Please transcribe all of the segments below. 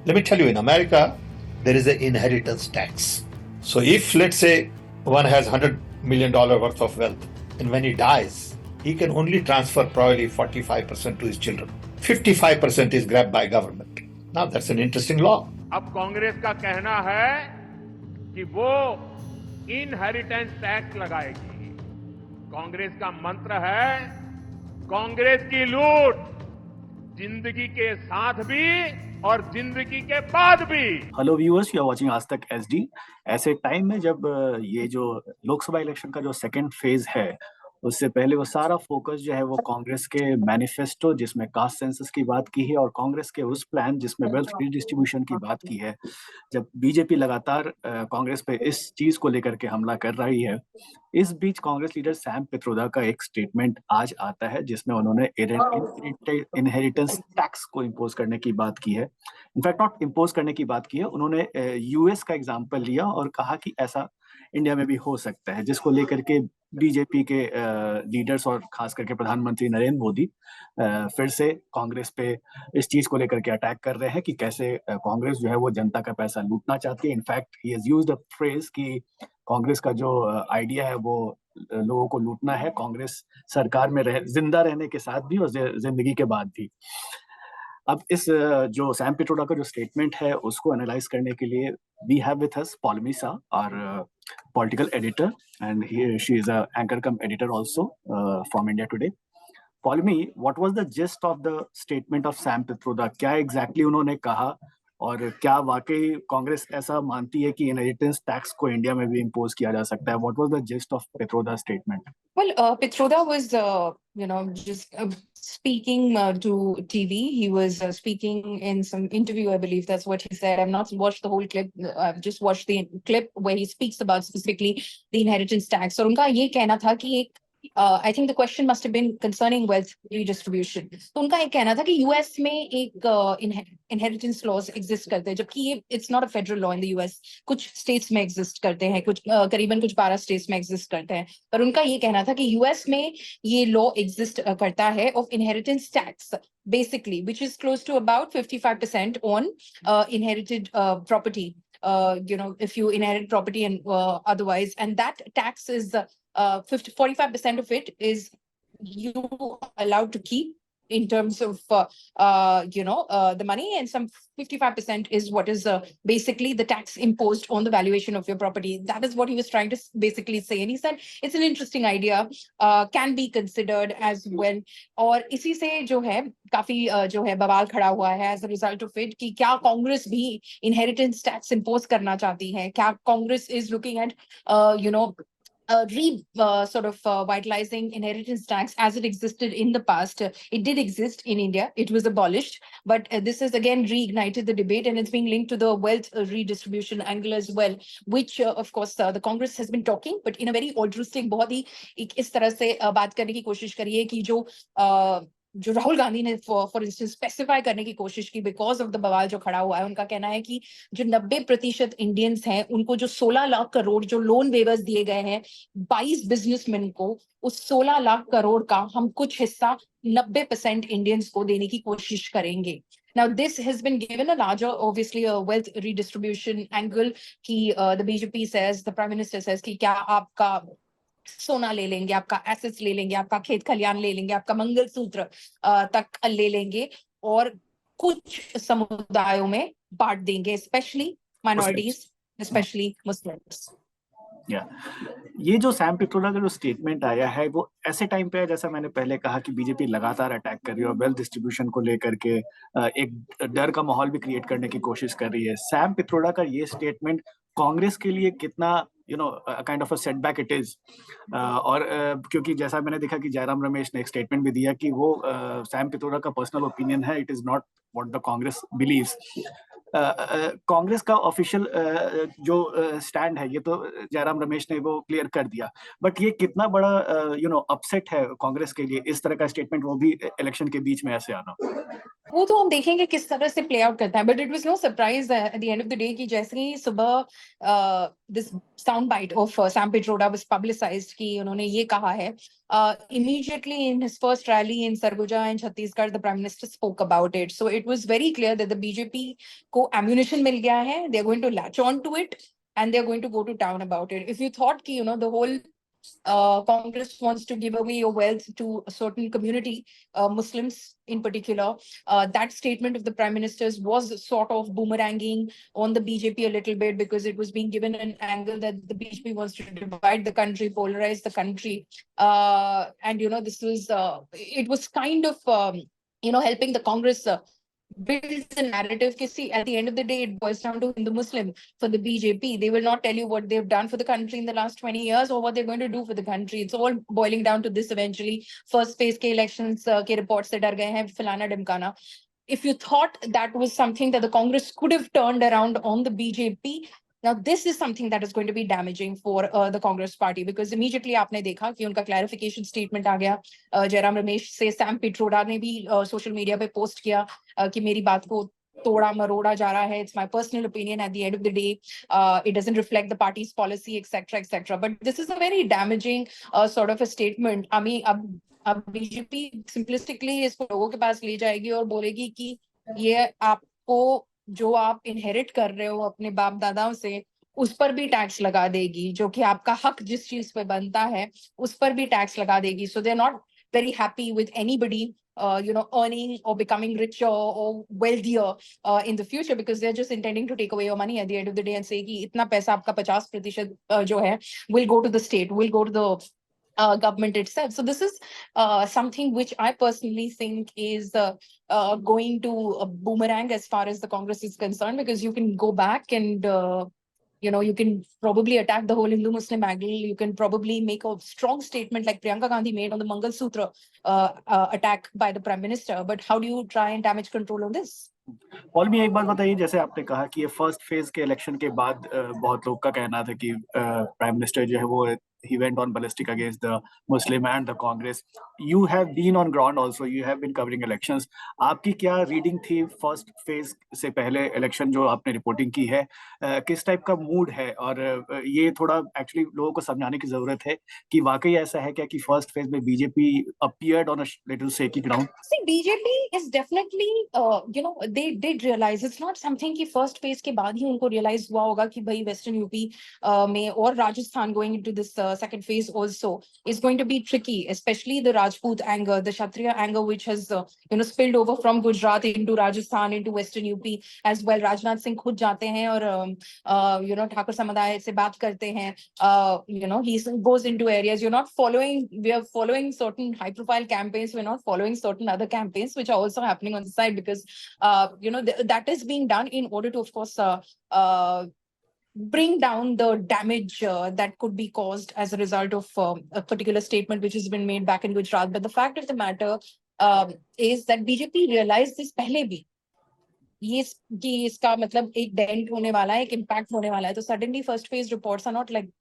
Let me tell you, in America, there is an inheritance tax. So if, let's say, one has $100 million worth of wealth, and when he dies, he can only transfer probably 45% to his children. 55% is grabbed by government. Now that's an interesting law. अब कांग्रेस का कहना है कि वो inheritance tax लगाएगी। कांग्रेस का मंत्र है कांग्रेस की लूट जिंदगी के साथ भी और जिंदगी के बाद भी। Hello viewers, you are watching Aaj Tak SD. ऐसे टाइम में जब ये जो लोकसभा इलेक्शन का जो सेकंड फेज है, उससे पहले वो सारा फोकस जो है वो कांग्रेस के मैनिफेस्टो जिसमें कास्ट सेंसस की बात की है और कांग्रेस के उस प्लान जिसमें वेल्थ रिडिस्ट्रीब्यूशन की बात की है। जब बीजेपी लगातार कांग्रेस पे इस चीज को लेकर के हमला कर रही है, इस बीच कांग्रेस लीडर सैम पित्रोदा का एक स्टेटमेंट आज आता है जिसमें उन्होंने इनहेरिटेंस टैक्स को इम्पोज करने की बात की है। इनफैक्ट नॉट इम्पोज करने की बात की है, उन्होंने यूएस का एग्जांपल लिया और कहा कि ऐसा इंडिया में भी हो सकता है, जिसको लेकर के बीजेपी के लीडर्स और खास करके प्रधानमंत्री नरेंद्र मोदी फिर से कांग्रेस पे इस चीज को लेकर के अटैक कर रहे हैं कि कैसे कांग्रेस जो है वो जनता का पैसा लूटना चाहती है। In fact he has used a phrase कि कांग्रेस का जो आइडिया है वो लोगों को लूटना है, कांग्रेस सरकार में जिंदा रहने के साथ भी और जिंदगी के बाद भी। अब इस जो सैम पिट्रोडा का जो स्टेटमेंट है उसको एनालाइज करने के लिए we have with us Paulami Saha, our political editor, and she is a anchor cum editor also from India Today. Polmi, what was the gist of the statement of Sam Pitroda? क्या exactly उन्होंने कहा और क्या वाकई कांग्रेस ऐसा मानती है कि इनहेरिटेंस टैक्स को इंडिया में भी इम्पोज किया जा सकता है? What was the gist of Pitroda's statement? Well, Pitroda was, just speaking to TV. He was speaking in some interview, I believe that's what he said. I've not watched the whole clip. I've just watched the clip where he speaks about specifically the inheritance tax. और उनका ये कहना था कि एक I think the question must have been concerning wealth redistribution. तो उनका एक कहना था कि यूएस में एक inheritance laws exist करते हैं, जबकि ये it's not a federal law in the US. कुछ states में exist करते हैं, कुछ करीबन कुछ 12 states में exist करते हैं। पर उनका ये कहना था कि यूएस में ये law exist करता है of inheritance tax, basically, which is close to about 55% on inherited property. If you inherit property and otherwise, and that tax is 45% of it is you allowed to keep in terms of the money, and some 55% is what is basically the tax imposed on the valuation of your property. That is what he was trying to basically say, and he said it's an interesting idea, can be considered as well. और इसी से जो है काफी जो है बवाल खड़ा हुआ है as a result of it कि क्या कांग्रेस भी inheritance tax impose करना चाहती है? क्या Congress is looking at vitalizing inheritance tax as it existed in the past. It did exist in India. It was abolished, but this has again reignited the debate, and it's being linked to the wealth redistribution angle as well, which of course the Congress has been talking, but in a very altruistic, बहुत ही इस तरह से बात करने की कोशिश करी है कि जो राहुल गांधी ने फॉर इंस्टेंस स्पेसिफाई करने की कोशिश की बिकॉज ऑफ द बवाल जो खड़ा हुआ है। उनका कहना है कि जो 90% इंडियंस हैं उनको जो 16 लाख करोड़ जो लोन वेवर्स दिए गए हैं 22 बिजनेसमैन को, उस 16 लाख करोड़ का हम कुछ हिस्सा 90% इंडियंस को देने की कोशिश करेंगे। Now, this has been given a larger, obviously, a wealth redistribution angle. कि the BJP says, the Prime Minister says कि क्या आपका सोना ले लेंगे, आपका एसेट्स ले लेंगे, आपका खेत खलियान ले लेंगे, आपका मंगलसूत्र तक ले लेंगे और कुछ समुदायों में बांट देंगे, स्पेशली माइनॉरिटीज, स्पेशली मुस्लिम्स। ये जो सैम पिट्रोडा का जो स्टेटमेंट आया है वो ऐसे टाइम पे है जैसा मैंने पहले कहा कि बीजेपी लगातार अटैक कर रही है और वेल्थ डिस्ट्रीब्यूशन को लेकर के एक डर का माहौल भी क्रिएट करने की कोशिश कर रही है। सैम पिट्रोडा का ये स्टेटमेंट कांग्रेस के लिए कितना kind of a setback it is, और क्योंकि जैसा मैंने देखा कि जयराम रमेश ने एक स्टेटमेंट भी दिया कि वो सैम पिट्रोडा का पर्सनल ओपिनियन है, it is not what the Congress believes. Congress का ऑफिशियल जो स्टैंड है ये तो जयराम रमेश ने वो क्लियर कर दिया, बट ये कितना बड़ा अपसेट है कांग्रेस के लिए इस तरह का स्टेटमेंट, वो भी इलेक्शन के बीच में ऐसे आना। वो तो हम देखेंगे किस तरह से प्ले आउट करता है, but it was no surprise at the end of the day कि जैसे ही सुबह this sound bite of Sam Pitroda was publicised कि उन्होंने ये कहा है, immediately in his first rally in Sarguja in Chhattisgarh the prime minister spoke about it, so it was very clear that the BJP को ammunition मिल गया है, they are going to latch on to it and they are going to go to town about it. If you thought कि the whole Congress wants to give away your wealth to a certain community, Muslims in particular. That statement of the Prime Minister's was sort of boomeranging on the BJP a little bit because it was being given an angle that the BJP wants to divide the country, polarize the country. And, this was, it was kind of, helping the Congress builds the narrative. See, at the end of the day, it boils down to Hindu-Muslim. For the BJP, they will not tell you what they've done for the country in the last 20 years or what they're going to do for the country. It's all boiling down to this eventually. First phase ke elections ke reports se dar gaye hain, filana dimkana. If you thought that was something that the Congress could have turned around on the BJP, now this is something that is going to be damaging for the Congress party, because immediately आपने देखा कि उनका clarification statement आ गया, जयराम रमेश से Sam Pitroda ने भी social media पे post किया कि मेरी बात को तोड़ा मरोड़ा जा रहा है, it's my personal opinion, at the end of the day it doesn't reflect the party's policy, etc, etc. But this is a very damaging sort of a statement. I mean, अब बीजेपी सिंपलिस्टिकली इसको लोगों के पास ले जाएगी और बोलेगी कि ये आपको जो आप इनहेरिट कर रहे हो अपने बाप दादाओं से, उस पर भी टैक्स लगा देगी, जो कि आपका हक जिस चीज पे बनता है उस पर भी टैक्स लगा देगी. So they are not very happy with anybody earning or becoming richer or wealthier in the future, because they're just intending to take away your money at the end of the day and say कि इतना पैसा आपका 50% जो है will go to the state, will go to the government itself. So this is something which I personally think is going to boomerang as far as the Congress is concerned, because you can go back and you can probably attack the whole Hindu-Muslim angle. You can probably make a strong statement like Priyanka Gandhi made on the Mangal Sutra attack by the Prime Minister. But how do you try and damage control on this? Paul मी एक बात बताइए, जैसे आपने कहा कि ये first phase के इलेक्शन के बाद बहुत लोग का कहना था कि प्राइम मिनिस्टर जो है वो he went on ballistic against the Muslim and the Congress. You have been on ground also, you have been covering elections. आपकी क्या रीडिंग थी फर्स्ट फेज से पहले इलेक्शन जो आपने रिपोर्टिंग की है, किस टाइप का मूड है? और ये थोड़ा एक्चुअली लोगों को समझाने की जरूरत है कि वाकई ऐसा है क्या कि फर्स्ट फेज में BJP appeared on a little shaky ground? See, BJP is definitely, they did realize it's not something कि first phase के बाद ही उनको realize हुआ होगा कि भाई Western UP में और Rajasthan going into this second phase also is going to be tricky, especially the Rajput anger, the Kshatriya anger, which has spilled over from Gujarat into Rajasthan into Western UP as well. Rajnath Singh खुद जाते हैं और ठाकुर समुदाय से बात करते हैं. He goes into areas. We are following certain high profile campaigns. We're not following certain other campaigns which are also happening on the side, because that is being done in order to, of course, bring down the damage that could be caused as a result of a particular statement which has been made back in Gujarat. But the fact of the matter is that BJP realized this पहले भी कि इसका मतलब एक dent होने वाला है, एक इम्पैक्ट होने वाला है. तो suddenly first phase reports are not like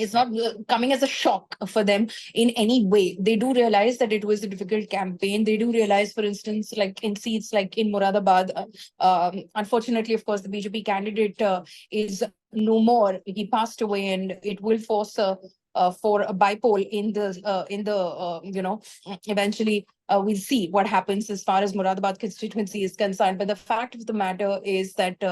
it's not coming as a shock for them in any way. They do realize that it was a difficult campaign. They do realize, for instance, like in seats like in Moradabad, unfortunately, of course, the BJP candidate is no more. He passed away, and it will force for a bipole in the eventually we'll see what happens as far as Moradabad constituency is concerned. But the fact of the matter is that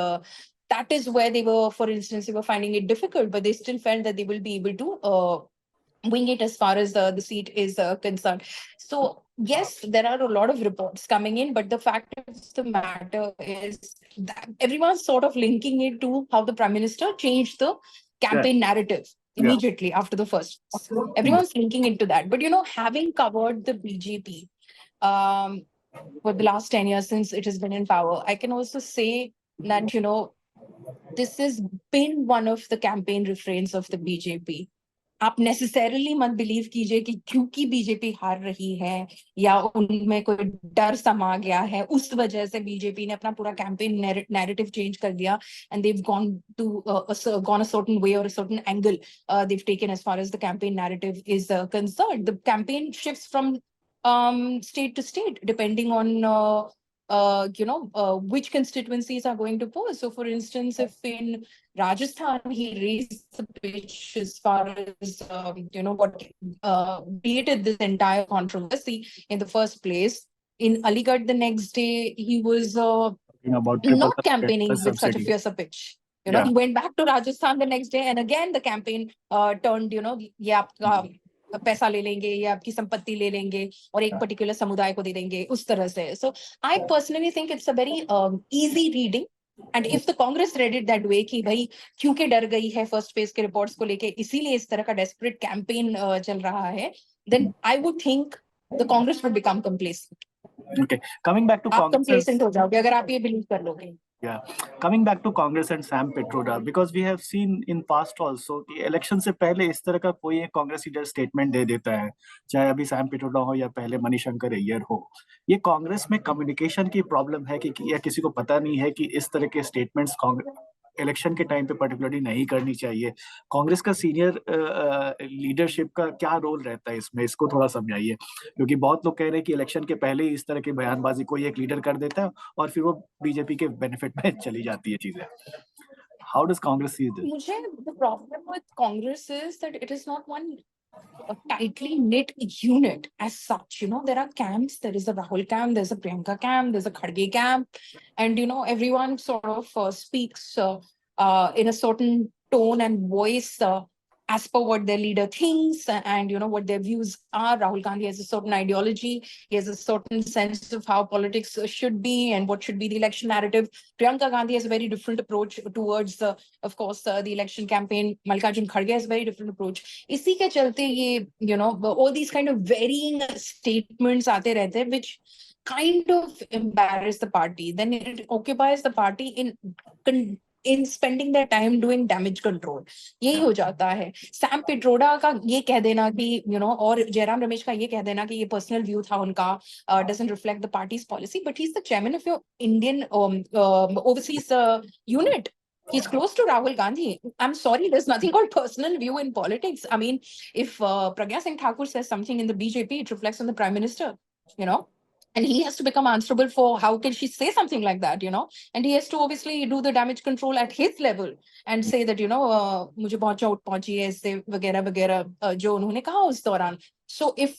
that is where they were, for instance, they were finding it difficult, but they still felt that they will be able to wing it as far as the seat is concerned. So yes, there are a lot of reports coming in, but the fact of the matter is that everyone's sort of linking it to how the Prime Minister changed the campaign narrative immediately after the first. Everyone's linking into that. But having covered the BJP for the last 10 years since it has been in power, I can also say that this has been one of the campaign refrains of the BJP. आप necessarily मत believe कीजिए कि क्योंकि BJP हार रही है या उनमें कोई डर समा गया है उस वजह से बीजेपी ने अपना पूरा कैंपेन नैरेटिव चेंज कर दिया, and they've gone a certain way or a certain angle they've taken as far as the campaign narrative is concerned. The campaign shifts from state to state, depending on which constituencies are going to pose. So, for instance, if in Rajasthan he raised the pitch as far as what created this entire controversy in the first place. In Aligarh, the next day he was about not campaigning with such a subsidy. fiercer pitch. He went back to Rajasthan the next day, and again the campaign turned. ये आपका पैसा ले लेंगे, ये आपकी संपत्ति ले लेंगे और एक पर्टिकुलर समुदाय को दे देंगे, उस तरह से. So I personally think it's a very easy reading. And if the Congress read it that way कि भाई क्योंकि डर गई है फर्स्ट फेज के रिपोर्ट्स को लेके, इसीलिए इस तरह का डेस्परेट कैंपेन चल रहा है, then I would think the Congress would become complacent. Okay, coming back to आप Congress. complacent हो जाओगे अगर आप ये believe कर लोगे. Yeah, coming back to Congress and Sam Pitroda, because we have seen in past also कि election से पहले इस तरह का कोई एक कांग्रेस लीडर स्टेटमेंट दे देता है, चाहे अभी सैम पिट्रोडा हो या पहले मणिशंकर अय्यर हो. ये कांग्रेस में कम्युनिकेशन की प्रॉब्लम है कि या किसी को पता नहीं है कि इस तरह के स्टेटमेंट्स इलेक्शन के टाइम पे पर्टिकुलरली नहीं करनी चाहिए. कांग्रेस का सीनियर लीडरशिप का क्या रोल रहता है इसमें, इसको थोड़ा समझाइए, क्योंकि बहुत लोग कह रहे हैं कि इलेक्शन के पहले ही इस तरह की बयानबाजी कोई एक लीडर कर देता है और फिर वो बीजेपी के बेनिफिट में चली जाती है चीजें. How does Congress see this? मुझे the problem with Congress is that it is not one tightly knit unit as such. There are camps. There is a Rahul camp, there's a Priyanka camp, there's a Kharge camp, and everyone sort of speaks in a certain tone and voice as per what their leader thinks and what their views are. Rahul Gandhi has a certain ideology, he has a certain sense of how politics should be and what should be the election narrative. Priyanka Gandhi has a very different approach towards of course the election campaign. Mallikarjun Kharge has a very different approach. इसी के चलते ये all these kind of varying statements आते रहते हैं which kind of embarrass the party. Then it occupies the party in spending their time doing damage control. यही हो जाता है. सैम पिट्रोडा का ये कह देना कि और जयराम रमेश का ये कह देना कि ये पर्सनल व्यू था उनका, doesn't reflect the party's policy, but he's the chairman of your Indian overseas unit. He's close to Rahul Gandhi. I'm sorry, there's nothing called personal view in politics. I mean, if Pragya Singh Thakur says something in the BJP, it reflects on the Prime Minister, and he has to become answerable for how can she say something like that, and he has to obviously do the damage control at his level and say that, मुझे बहुत चोट पहुंची है इससे वगैरह वगैरह जो उन्होंने कहा उस दौरान. So if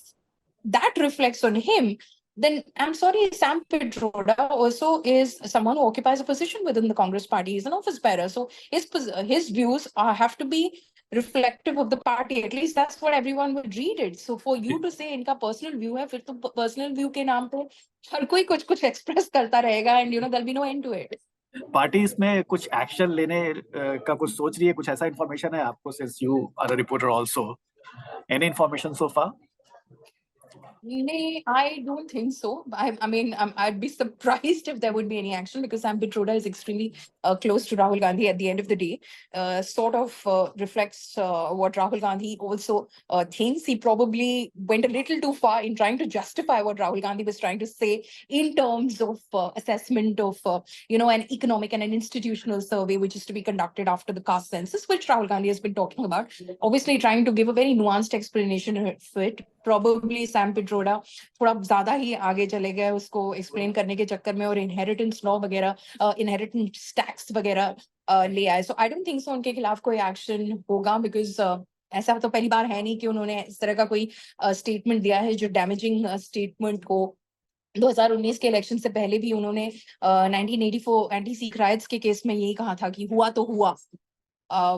that reflects on him, then I'm sorry, Sam Pitroda also is someone who occupies a position within the Congress party. He's an office bearer. So his views have to be reflective of the party. At least that's what everyone would read it. So for you to say इनका personal view है, फिर तो personal view के नाम पे हर कोई कुछ express करता रहेगा and there'll be no end to it. Party इसमें कुछ एक्शन लेने का कुछ सोच रही है, कुछ ऐसा इन्फॉर्मेशन है आपको, since you are a reporter also? Any information so far? I don't think so. I mean, I'd be surprised if there would be any action because Sam Pitroda is extremely close to Rahul Gandhi at the end of the day. Sort of reflects what Rahul Gandhi also thinks. He probably went a little too far in trying to justify what Rahul Gandhi was trying to say in terms of assessment of, an economic and an institutional survey, which is to be conducted after the caste census, which Rahul Gandhi has been talking about. Obviously, trying to give a very nuanced explanation for it. Probably Sam Pitroda थोड़ा ज्यादा ही आगे चले गए उसको explain करने के चक्कर में और इनहेरिटेंस लॉ वगैरह, इनहेरिटेंस टैक्स वगैरह ले आए. सो आई डोंट थिंक सो उनके खिलाफ कोई एक्शन होगा बिकॉज ऐसा तो पहली बार है नहीं कि उन्होंने इस तरह का कोई स्टेटमेंट दिया है जो डैमेजिंग स्टेटमेंट को 2019 के इलेक्शन से पहले भी उन्होंने 1984 एंटी सिख राइट्स के केस में यही कहा था कि हुआ तो हुआ,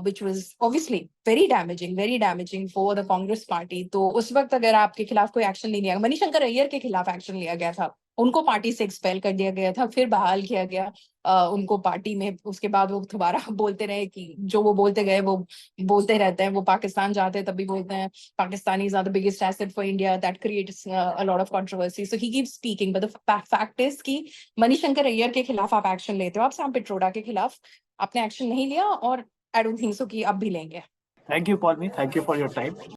which was obviously very damaging for the Congress party. तो उस वक्त अगर आपके खिलाफ कोई एक्शन नहीं लिया, मणिशंकर अय्यर के खिलाफ एक्शन लिया गया था, उनको पार्टी से एक्सपेल कर दिया गया था, फिर बहाल किया गया उनको पार्टी में. उसके बाद वो दोबारा बोलते रहे कि जो वो बोलते गए वो बोलते रहते हैं. वो पाकिस्तान जाते हैं तब भी बोलते हैं Pakistani is the biggest asset for India, that creates a lot of controversy. So he keeps speaking, but the fact is कि मणिशंकर अय्यर के खिलाफ आप एक्शन लेते हो, आप सैम पिट्रोडा के खिलाफ आपने एक्शन नहीं लिया और I don't think so कि अब भी लेंगे. Thank you, Paulmi. Thank you for your time.